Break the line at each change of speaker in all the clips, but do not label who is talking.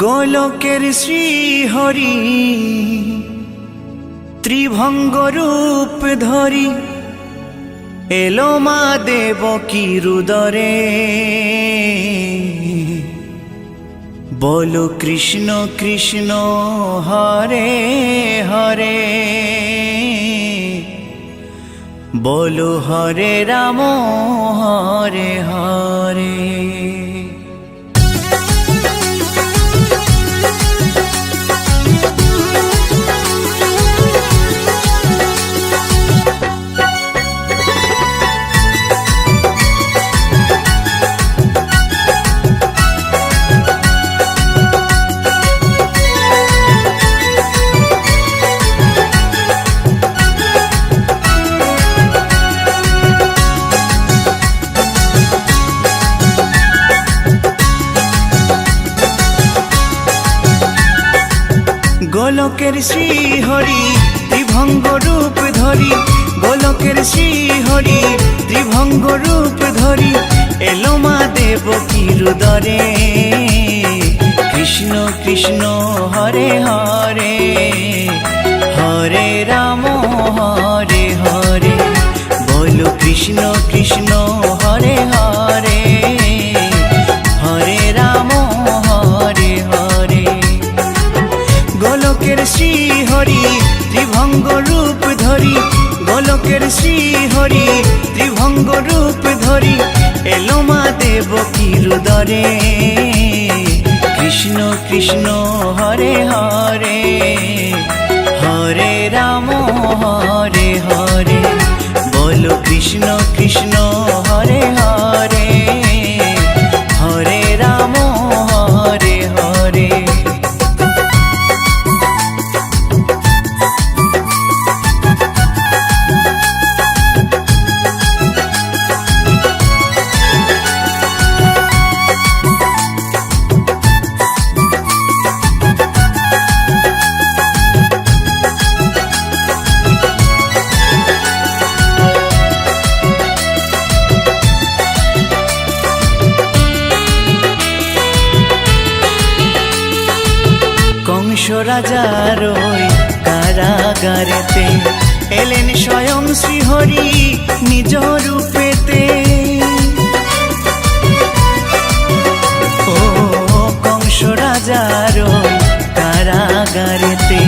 গোলকের শ্রীহরি ত্রিভঙ্গ রূপ ধরি এলো মা দেবকীর উদরে। বলো কৃষ্ণ কৃষ্ণ হরে হরে, বলো হরে রাম হরে হরে। গোলকের শ্রীহরি ত্রিভঙ্গ রূপ ধরি, গোলকের শ্রীহরি ত্রিভঙ্গ রূপ ধরি এলো মা দেবকীর উদরে। কৃষ্ণ কৃষ্ণ হরে হরে, হরে রাম হরে হরে, বলো কৃষ্ণ কৃষ্ণ হরে হরে, হরে রাম হরে হরে। গোলকের শ্রীহরি ত্রিভঙ্গ রূপ ধরি, গোলকের শ্রীহরি ত্রিভঙ্গ রূপ ধরি এলো মা দেবকীর উদরে। কৃষ্ণ কৃষ্ণ হরে হরে, হরে রাম হরে হরে, বলো কৃষ্ণ কৃষ্ণ হরে হরে, হরে রাম হরে হরে। কংস রাজার ওই কারাগারেতে এলেন স্বয়ং শ্রীহরি নিজ রূপেতে। ও কংস রাজার ওই কারাগারেতে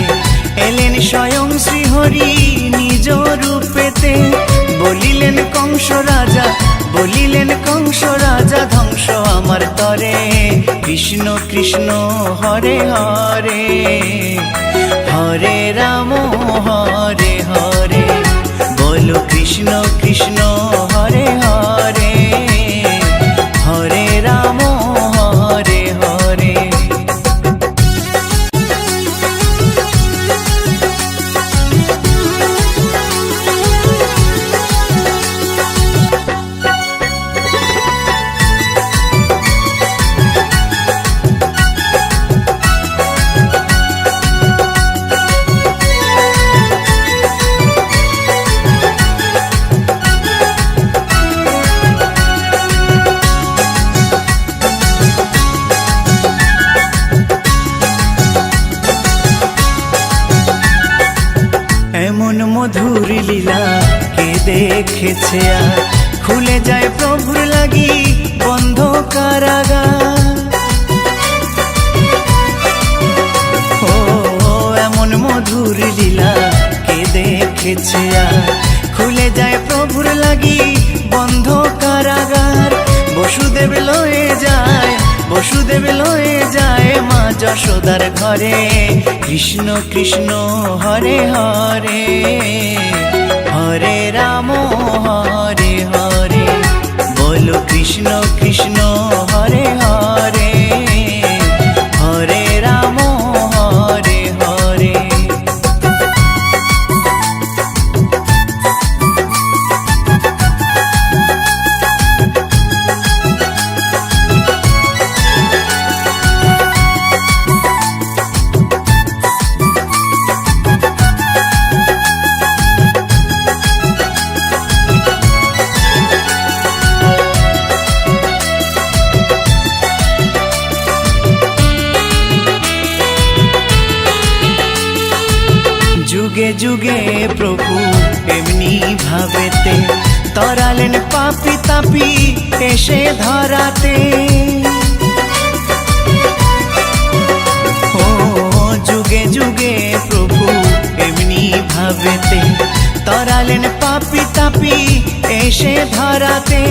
এলেন স্বয়ং শ্রীহরি নিজ রূপেতে। বলিলেন কংস রাজা, বলিলেন কংস রাজা, ধ্বংস আমার তরে। কৃষ্ণ কৃষ্ণ হরে হরে, হরে রাম হরে হরে, বলো কৃষ্ণ কৃষ্ণ হরে হরে, হরে রাম হরে হরে। এমন মধুর লীলা কে দেখেছে আর, খুলে যায় প্রভুর লাগি বন্ধ কারাগার। ও এমন মধুর লীলা কে দেখেছে আর, খুলে যায় প্রভুর লাগি বন্ধ কারাগার। বসুদেব লয়ে যায়, বসুদেব লয়ে যায় মা যশোদার ঘরে। কৃষ্ণ কৃষ্ণ হরে হরে, হরে রাম হরে হরে, বলো কৃষ্ণ কৃষ্ণ হরে হরে, হরে রাম হরে হরে। যুগে যুগে প্রভু এমনি ভাবেতে তরালেন পাপি তাপি এসে ধরাতে। ও যুগে যুগে প্রভু এমনি ভাবেতে তরালেন পাপি তাপি এসে ধরাতে।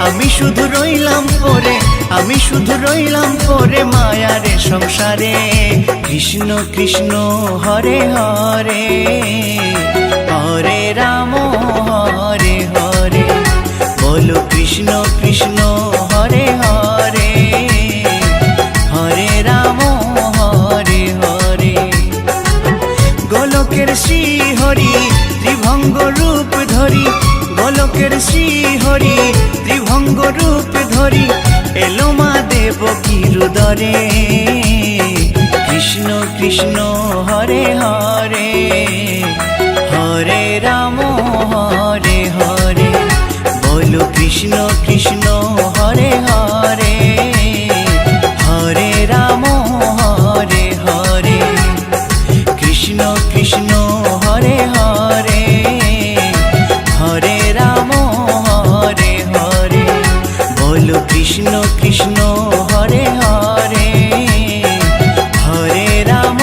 আমি শুধু রইলাম পরে, আমি শুধু রইলাম পরে মায়ারে সংসারে। কৃষ্ণ কৃষ্ণ হরে হরে, হরে রাম হরে হরে। বলো কৃষ্ণ কৃষ্ণ হরে হরে, হরে রাম হরে হরে। গোলকের শ্রী হরি ত্রিভঙ্গ রূপ ধরি, গোলকের শ্রী হরি ত্রিভঙ্গ রূপ ধরি এলো মা দেবকীর উদরে। কৃষ্ণ কৃষ্ণ হরে হরে, হরে রাম হরে হরে। বলো কৃষ্ণ কৃষ্ণ হরে হরে, হরে রাম হরে হরে। কৃষ্ণ কৃষ্ণ হরে হরে, হরে রাম হরে হরে। বলো কৃষ্ণ কৃষ্ণ হরে হরে, হরে রাম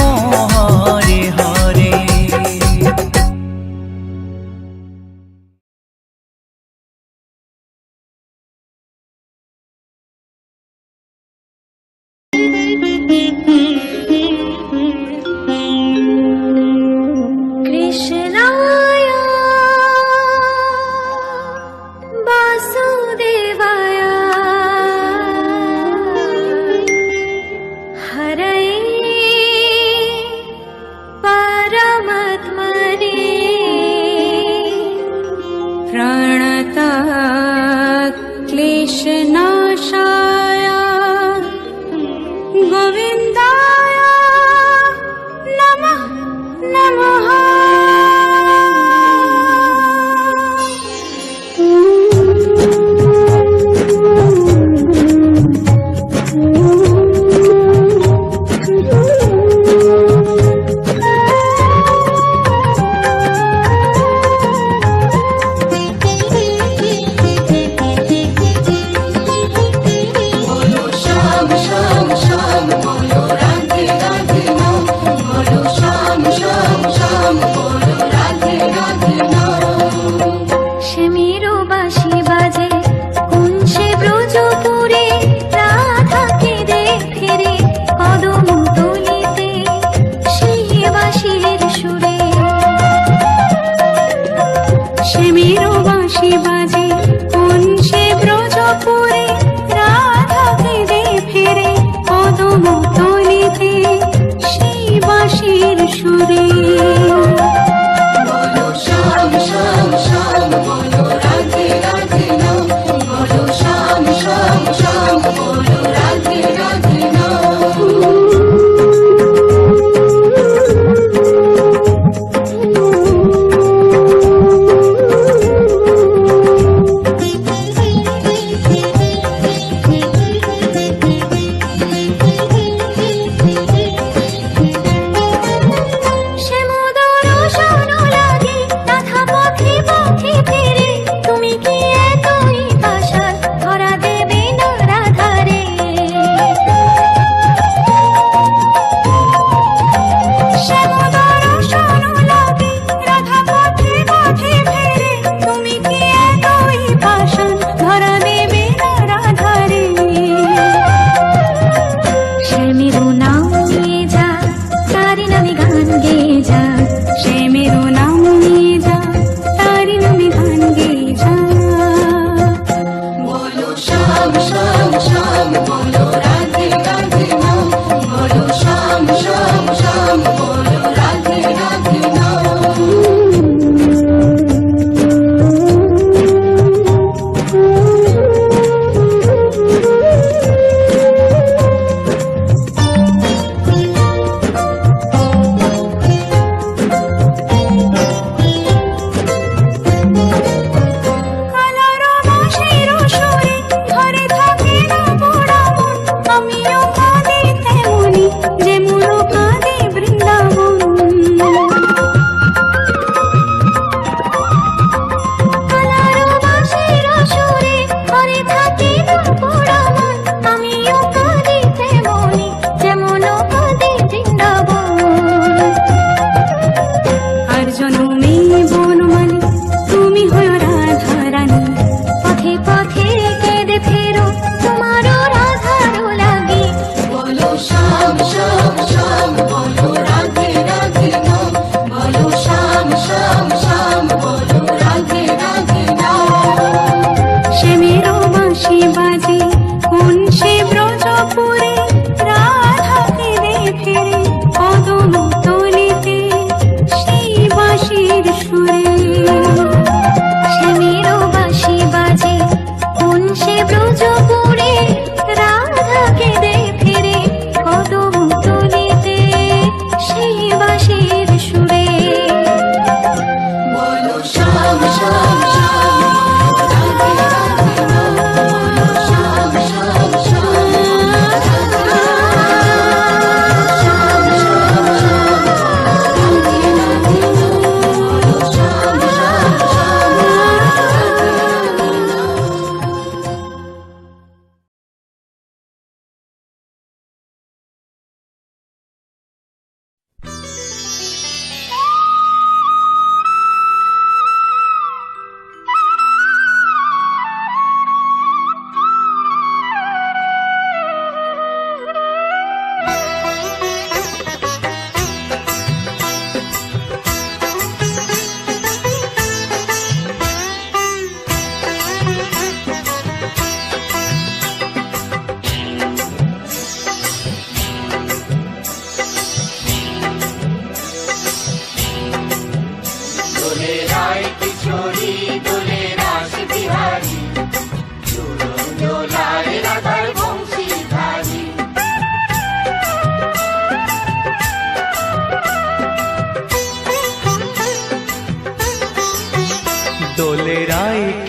হরে হরে।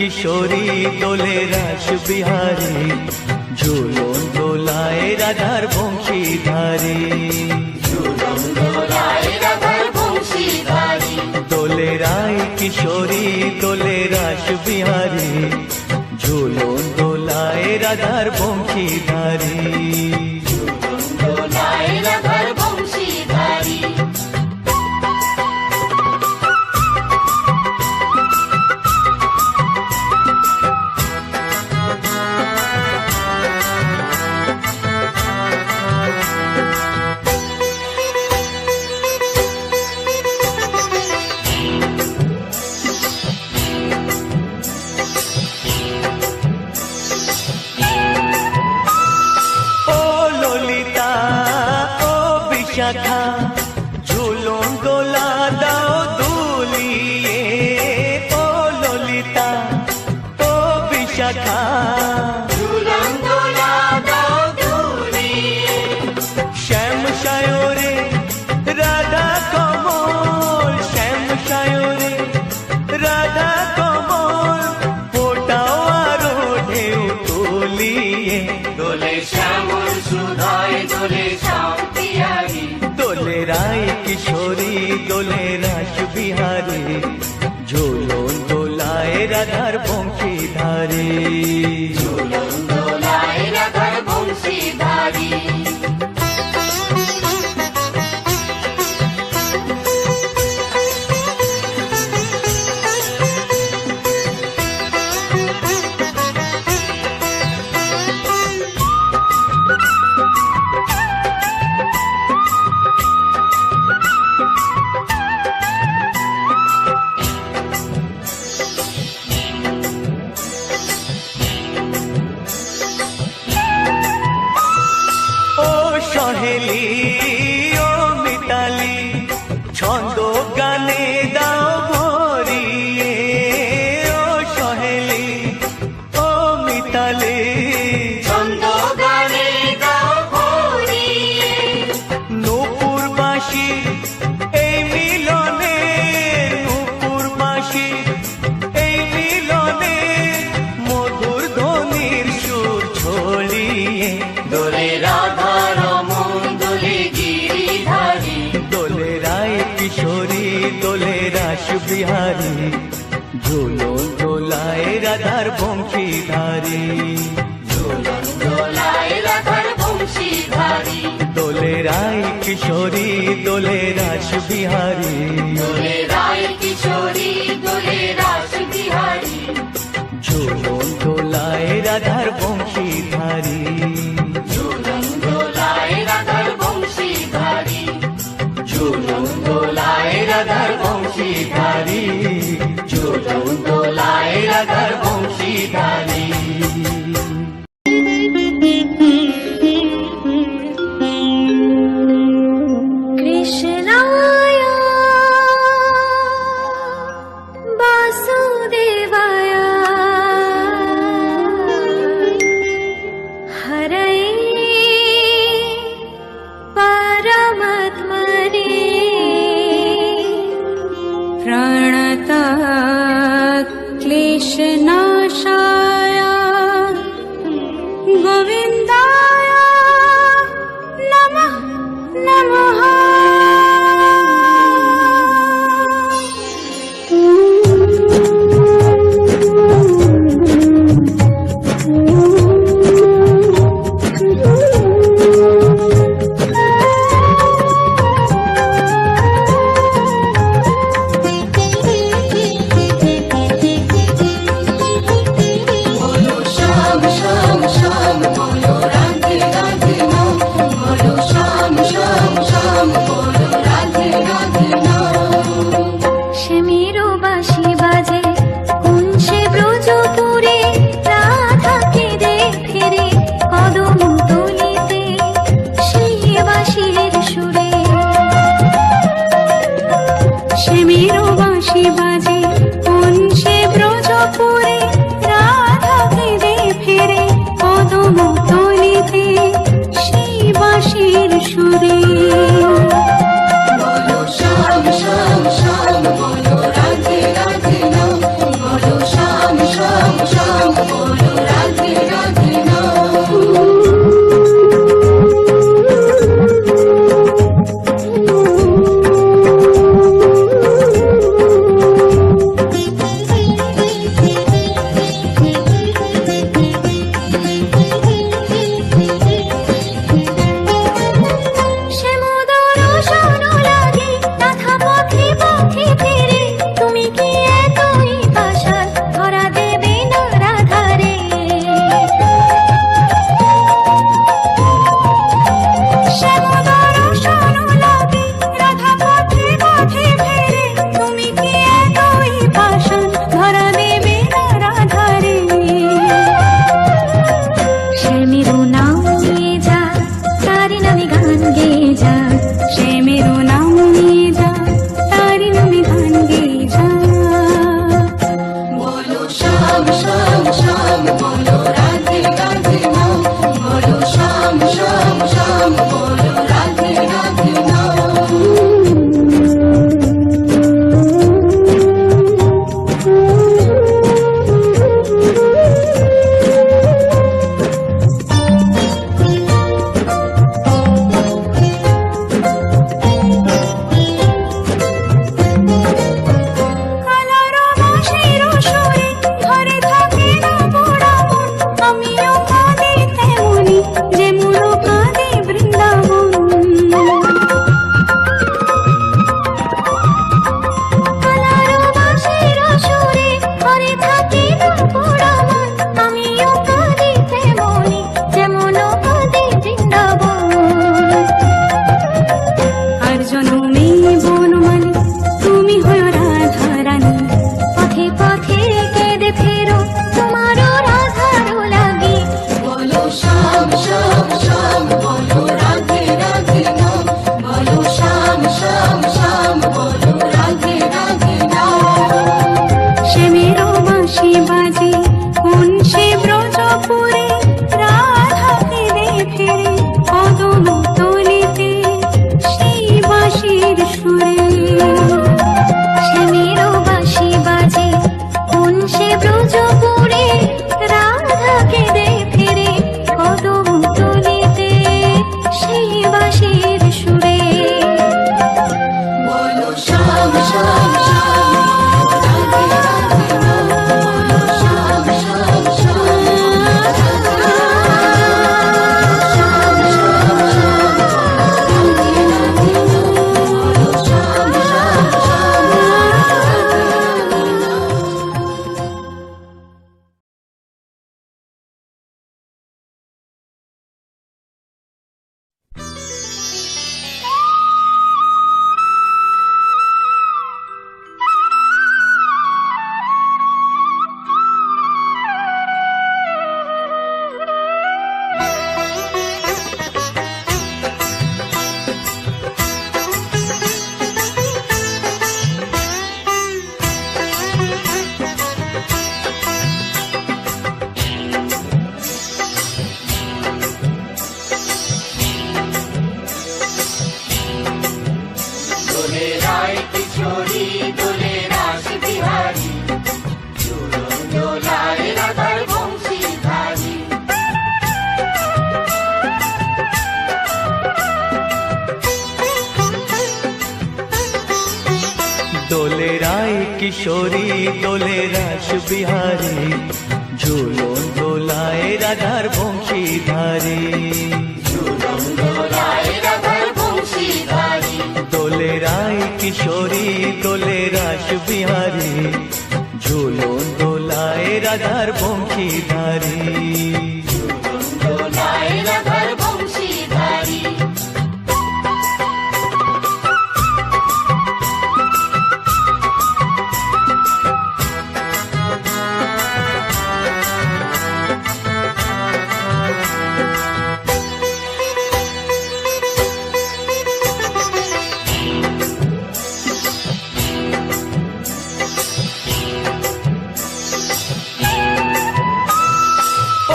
কিশোরী দোলে রাস বিহারী, ঝুলন দোলায় রাধার বংশীধারী।
ঝুলন দোলায় রাধার বংশীধারী,
দোলে রায় কিশোরী দোলে রাস বিহারী, ঝুলন দোলায় রাধার বংশীধারী।
ঝুলন দোলায় রাধার বংশীধারী।
শাখা ঝুলন দোলা দাও দুলিয়ে, ও ললিতা ও বিশাখা।
ঝুলন দোলা দাও দুলিয়ে,
শ্যাম সায়রে রাধা কমল, শ্যাম সায়রে রাধা কমল, ফোটাও আরো ঢেউ তুলিয়ে।
দোলে শ্যামল সুধায় দোলে শ্যাম পিয়ারী,
দোলে রায় কিশোরী দোলে রাস বিহারী, ঝুলন দোলায় রাধার বংশীধারী।
ঝুলন দোলায় রাধার বংশীধারী।
সহেলি ও মিতালি ছন্দ গানে দাও ভরিয়ে, ও সহেলি ও মিতালি
ছন্দ গানে দাও ভরিয়ে।
নূপুর বাঁশি এই মিলনে, নূপুর বাঁশি এই মিলনে, মধুর ধ্বনির সুর ছড়িয়ে।
দোলে রাধা রমন দোলে গিরিধারী,
দোলে রায় কিশোরী দোলে রাস বিহারী, ঝুলন দোলায় রাধার বংশীধারী।
ঝুলন দোলায় রাধার বংশীধারী।
দোলে রায় কিশোরী দোলে রাস বিহারী,
দোলে রায় কিশোরী দোলে রাস বিহারী,
ঝুলন দোলায় রাধার বংশীধারী।
ঝুলন দোলায় রাধার বংশীধারী।
ঝুলন দোলায় রাধার বংশীধারী, ঝুলন দোলায় রাধার বংশীধারী।
কৃষ্ণায় বাসুদেবায় হরয়ে পরমাত্মনে প্রণতঃ ক্লেশনাশায় গোবিন্দায় নমঃ নমঃ।
बोलो श्याम श्याम श्याम बोलो राधे राधे नाम, बोलो श्याम श्याम श्याम बोलो राधे राधे नाम।
শ্যামেরও বাঁশি বাজে কোন সে ব্রজপুরে, রাধাকে দেখে রে কদম তলিতে সেই বাঁশির সুরে। শ্যামেরও বাঁশি বাজে কোন সে ব্রজপুরে, রাধাকে দেখে রে কদম তলিতে সেই বাঁশির সুরে।
बोलो श्याम श्याम श्याम बोलो राधे राधे नाम, बोलो श्याम श्याम
নামে গান গেয়ে যা, শ্যামেরও নাম নিয়ে যা, তারি নামে গান গেয়ে যা।
বলো শ্যাম শ্যাম শ্যাম বলো রাধে রাধে নাম, বলো শ্যাম শ্যাম শ্যাম বলো রাধে রাধে নাম।
কালারো বাঁশির সুরে ঘরে থাকে না পোড়া মন, আমিও কাঁদি তেমনি যেমন কাঁদে বৃন্দাবন। কালারো বাঁশির সুরে ঘরে থাকে না পোড়া মন, আমিও কাঁদি তেমনি যেমন কাঁদে বৃন্দাবন। আর জনমে বনমালী তুমি হয়ে রাধা রানী, পথে পথে কেঁদে ফেরো তোমারও রাধারও লাগে।
বলো শ্যাম শ্যাম শ্যাম বলো রাধে রাধে নাম, বলো শ্যাম শ্যাম শ্যাম বলো রাধে রাধে নাম।
শ্যামেরও বাঁশি বাজে কোন সে ব্রজপুরে, রাধা কেঁদে ফেরে কদম তলিতে সেই বাঁশির সুরে। শ্যামেরও বাঁশি বাজে কোন সে ব্রজপুরে, রাধা কেঁদে ফেরে কদম তলিতে সেই বাঁশির সুরে।
বলো শ্যাম শ্যাম শ্যাম রাধে রাধে নাম, বলো শ্যাম শ্যাম শ্যাম রাধে রাধে নাম। শ্যাম শ্যাম শ্যাম রাধে রাধে নাম, বলো শ্যাম শ্যাম শ্যাম রাধে রাধে নাম।
দোলে রায় কিশোরী দোলে রাস বিহারী, ঝুলন দোলায় রাধার বংশীধারী। দোলে রায় কিশোরী দোলে রাস বিহারী, ঝুলন দোলায় রাধার বংশীধারী। ঝুলন দোলায় রাধার বংশীধারী। দোলে রায় কিশোরী দোলে রাস বিহারী, ঝুলন দোলায় রাধার বংশীধারী। ঝুলন দোলায় রাধার বংশীধারী। ও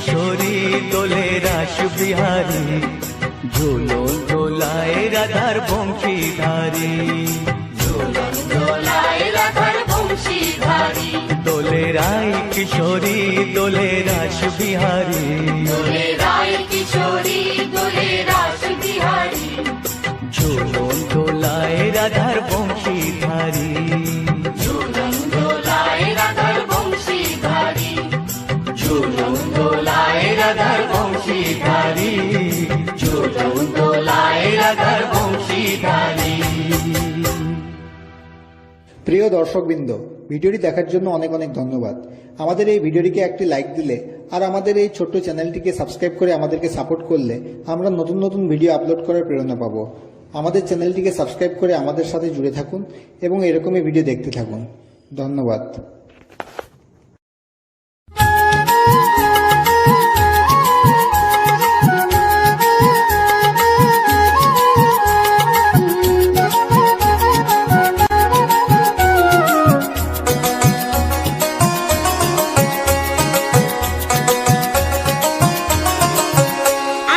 কিশোরী দোলে রাস বিহারী, ঝুলন দোলায় রাধার বংশীধারী।
ঝুলন দোলায় রাধার বংশীধারী,
দোলে রায় কিশোরী দোলে রাস বিহারী,
দোলে রায় কিশোরী দোলে রাস বিহারী।
ঝুলন দোলায় রাধার বংশীধারী,
ঝুলন দোলায় রাধার বংশীধারী,
ঝুলন দোলায় রাধার বংশীধারী, ঝুলন দোলায় রাধার বংশীধারী।
প্রিয় দর্শকবৃন্দ, ভিডিওটি দেখার জন্য অনেক অনেক ধন্যবাদ। আমাদের এই ভিডিওটিকে একটি লাইক দিলে আর আমাদের এই ছোট্ট চ্যানেলটিকে সাবস্ক্রাইব করে আমাদেরকে সাপোর্ট করলে আমরা নতুন নতুন ভিডিও আপলোড করার প্রেরণা পাবো। আমাদের চ্যানেলটিকে সাবস্ক্রাইব করে আমাদের সাথে জুড়ে থাকুন এবং এরকমই ভিডিও দেখতে থাকুন। ধন্যবাদ।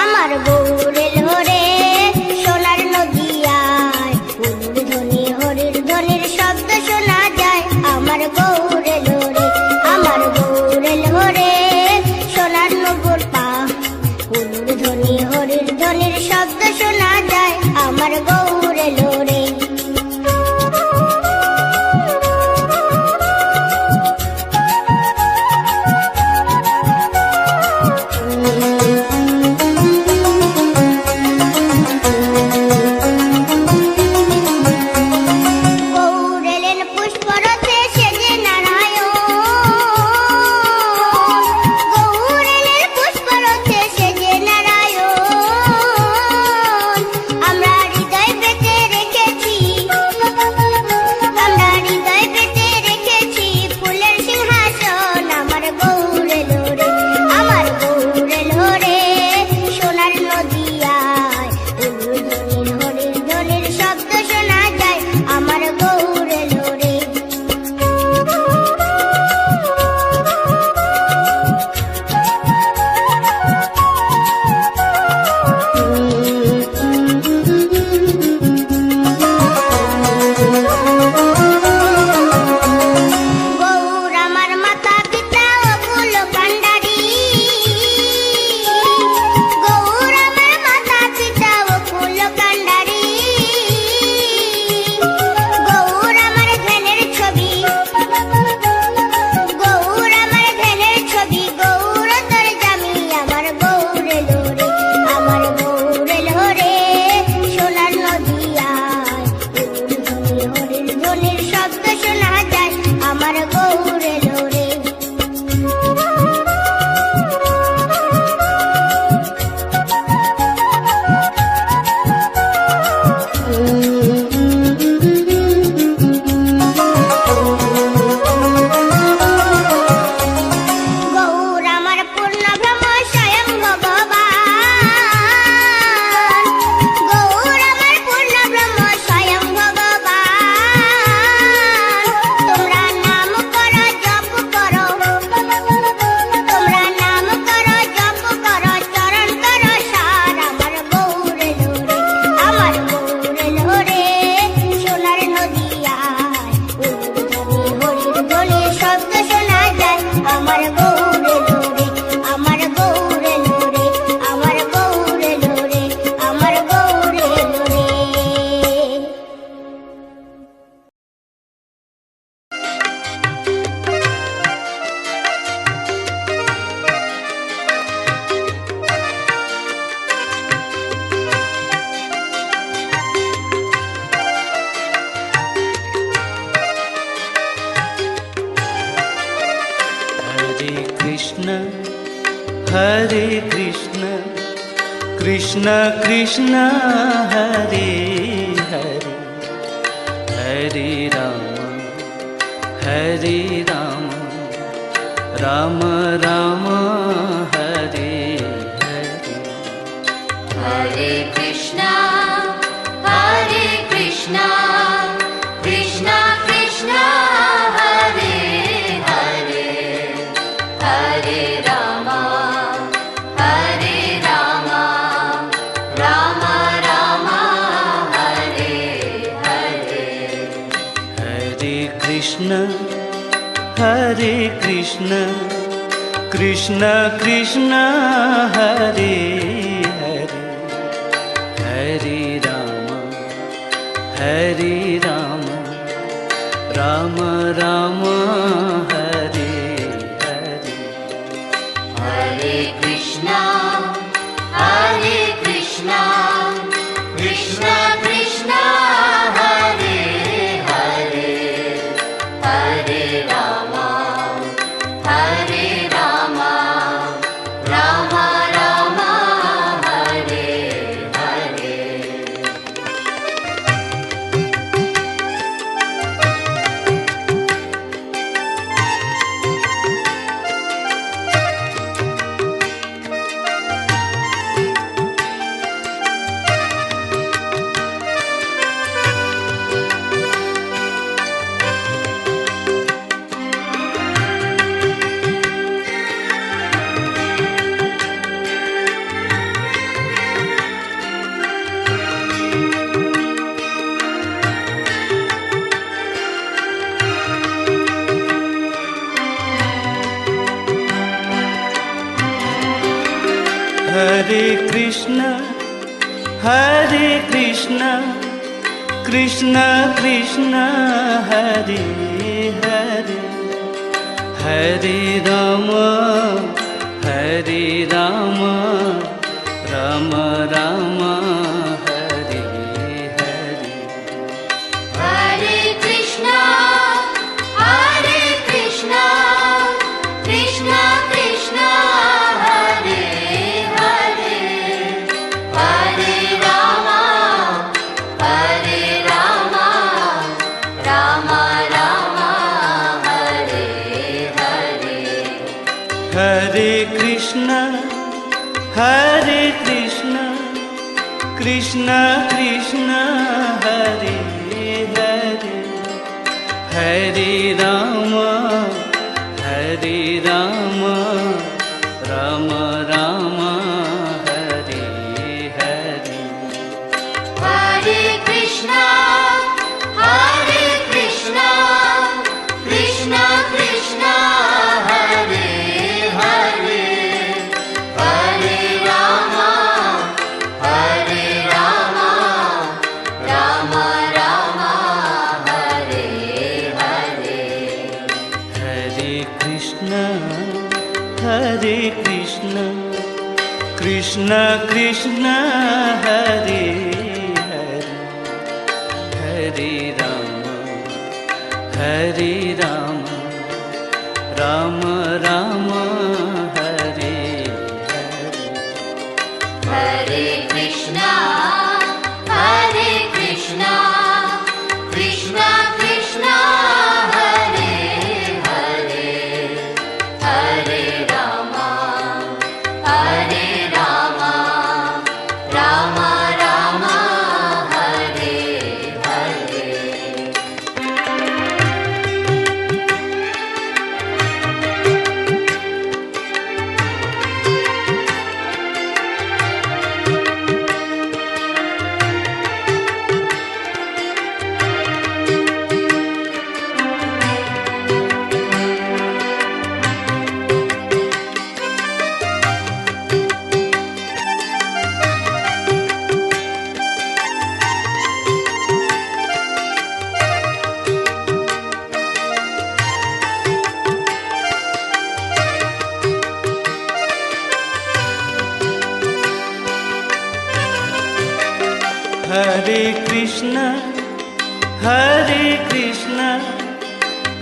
আমার গৌরের হরে সোনার নদিয়ায়, ফুলুর ধ্বনি হরির ধ্বনির শব্দ শোনা যায়। আমার গৌরের হরে, আমার গৌরের হরে সোনার নগর পা, ফুলুর ধ্বনি হরির ধ্বনির শব্দ শোনা যায়। আমার গৌরের হরে। গৌরেলেন পুষ্পরথে সেজে নারায়ণ, গৌরেলেন পুষ্পরথে সেজে নারায়ণ। আমরা হৃদয় পেতে রেখেছি, আমরা হৃদয় পেতে রেখেছি ফুলের সিংহাসন। আমার গৌরেল হরে, আমার গৌরেল হরে সোনার নদিয়ায়, ফুলুর ধ্বনির হরির ধ্বনির শব্দ শোনা যায়। আমার গৌরেল হরে। গৌর আমার মাতা পিতা অকুল কান্ডারি, গৌর আমার মাতা পিতা অকুল কান্ডারি। গৌর আমার ধ্যানের ছবি, গৌর আমার ধ্যানের ছবি, গৌর তোর জামি। আমার গৌরেল হরে, আমার গৌরেল হরে সোনার নদিয়ায়, ফুলুর ধ্বনি হরির ধ্বনির শব্দ শোনা যায়। আমার গৌরেল হরে। গৌর আমার পূর্ণ ব্রহ্ম স্বয়ং ভগবান, গৌর আমার পূর্ণ ব্রহ্ম স্বয়ং ভগবান। তোমরা নাম করো জপ করো, তোমরা নাম করো জপ করো, চরণ করো সার। আমার গৌরেল হরে, আমার গৌরেল হরে সোনার নদিয়ায়, ফুলুর ধ্বনি হরির ধ্বনির শব্দ শোনা যায়। আমার গৌরেল হরে, আমার গৌরেল হরে, আমার গৌরেল হরে, আমার গৌরেল হরে।
हरे कृष्ण कृष्ण कृष्ण हरे हरे, हरे राम राम राम हरे हरे।
हरे कृष्णा कृष्णा कृष्णा हरे हरे, हरे रामा
हरे कृष्ण कृष्ण कृष्ण हरे हरे हरे राम राम राम हरे हरे
हरे कृष्णा कृष्ण कृष्ण हरे हरे हरे राम राम राम हरे हरे
हरे कृष्ण कृष्ण कृष्ण हरे हरे हरे राम राम राम हरे हरे
हरे कृष्णा कृष्ण कृष्ण हरे हरे हरे राम राम राम हरे हरे
हरे कृष्ण कृष्ण कृष्ण हरे हरे हरे राम राम राम हरे हरे
हरे कृष्णा कृष्ण कृष्ण हरे हरे हरे राम राम राम हरे हरे
हरे कृष्ण कृष्ण कृष्ण हरे हरे हरे राम राम राम हरे हरे
हरे कृष्णा कृष्ण कृष्ण हरे हरे हरे राम राम राम हरे हरे
हरे कृष्ण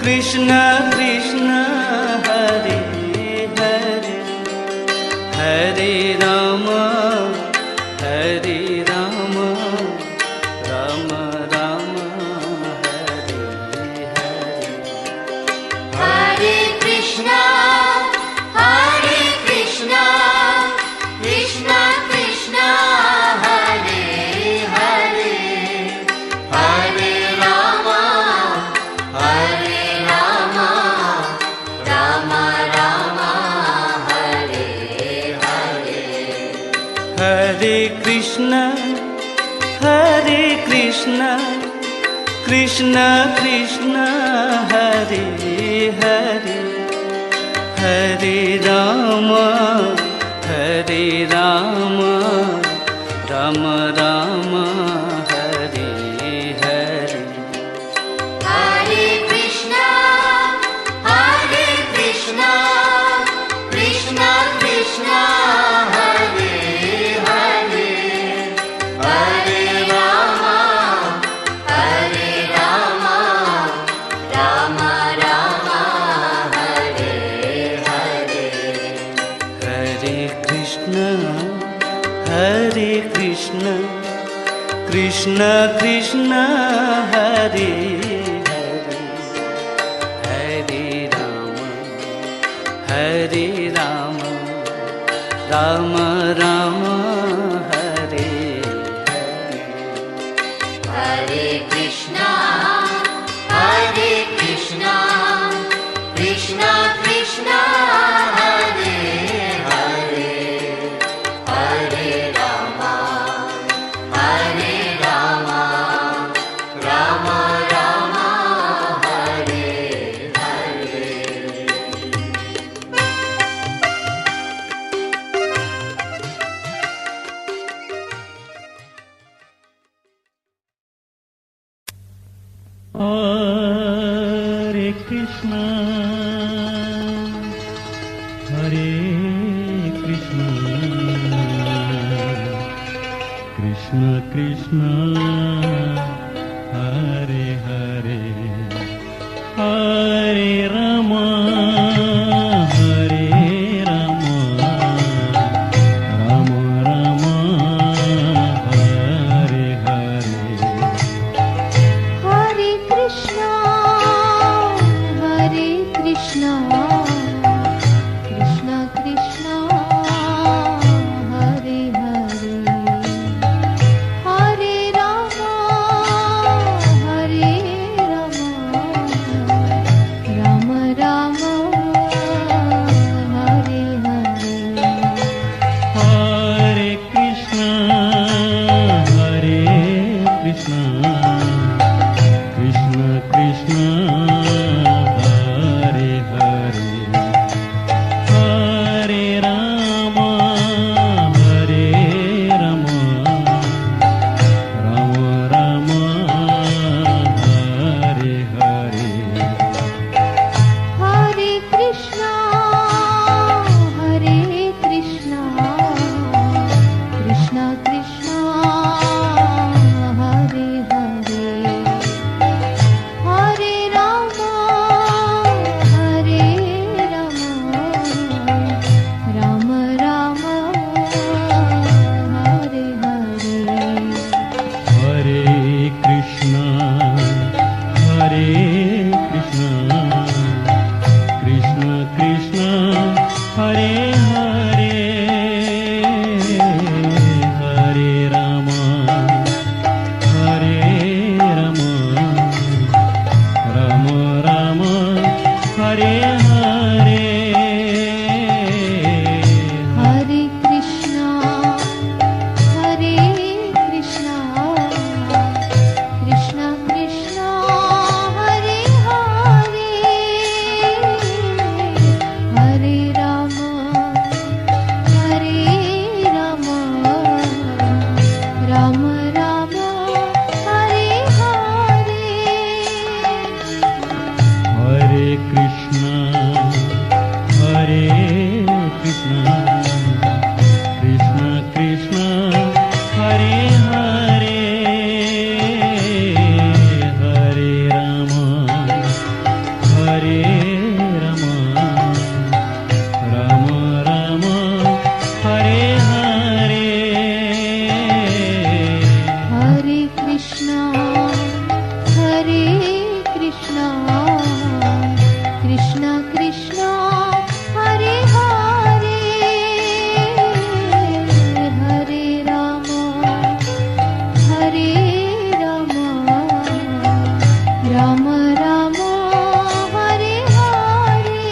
कृष्ण कृष्ण हरे हरे हरे राम राम राम हरे हरे
हरे कृष्णा कृष्ण कृष्ण हरे हरे हरे राम राम राम हरे हरे
हरे कृष्ण कृष्ण कृष्ण हरे हरे हरे राम राम राम हरे हरे
हरे कृष्णा कृष्णा कृष्णा हरे हरे हरे राम राम राम हरे हरे
हरे कृष्ण कृष्ण कृष्ण हरे हरे हरे राम राम राम हरे हरे
हरे कृष्णा कृष्णा कृष्णा हरे हरे हरे राम राम राम हरे हरे
हरे कृष्णा कृष्ण कृष्ण हरे हरे हरे राम राम राम हरे हरे
हरे कृष्णा कृष्ण कृष्ण हरे हरे हरे राम राम राम हरे हरे
हरे कृष्ण कृष्ण कृष्ण हरे हरे हरे राम राम राम हरे हरे
हरे कृष्णा कृष्ण कृष्ण हरे हरे हरे राम राम राम हरे हरे
हरे कृष्ण कृष्ण कृष्ण हरे हरे हरे राम राम राम हरे हरे
हरे कृष्णा कृष्ण कृष्ण हरे हरे हरे राम राम राम हरे हरे
हरे कृष्ण कृष्ण कृष्ण हरे हरे हरे राम राम राम हरे हरे
हरे कृष्णा कृष्ण कृष्ण हरे हरे हरे राम राम राम हरे हरे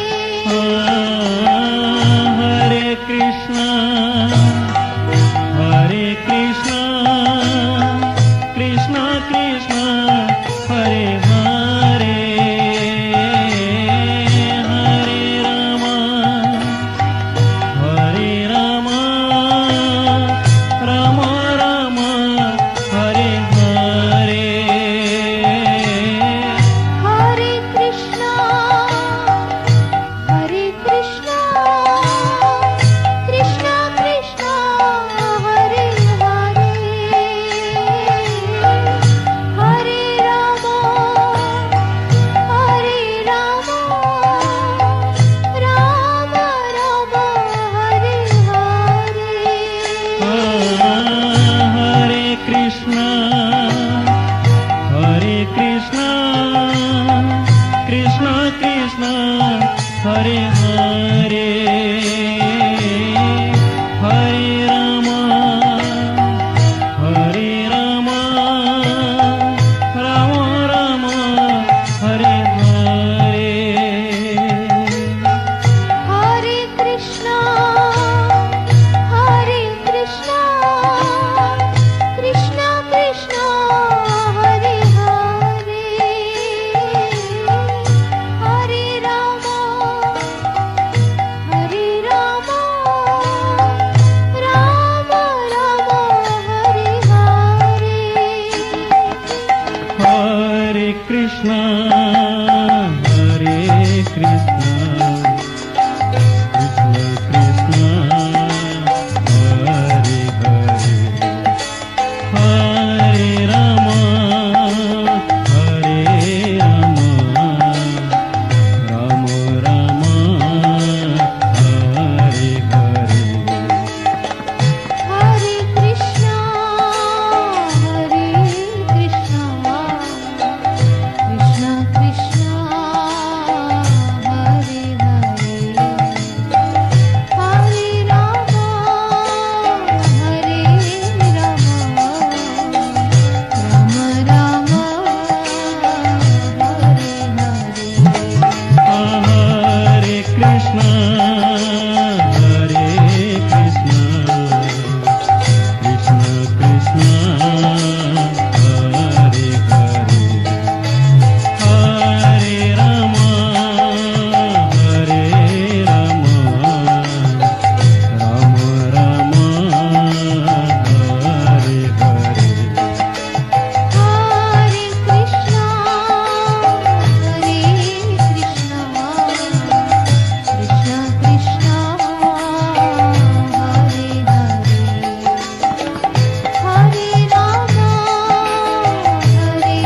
हरे कृष्ण कृष्ण कृष्ण हरे हरे हरे हरे राम राम राम हरे हरे
हरे कृष्णा कृष्णा कृष्णा हरे हरे हरे राम राम राम हरे हरे
हरे कृष्णा कृष्ण कृष्ण हरे हरे हरे राम राम राम हरे हरे
हरे कृष्णा कृष्णा कृष्णा हरे हरे हरे राम राम राम हरे हरे
हरे कृष्ण कृष्ण कृष्ण हरे हरे हरे राम राम हरे हरे
हरे कृष्णा कृष्णा कृष्णा हरे हरे हरे राम राम हरे हरे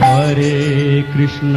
हरे कृष्ण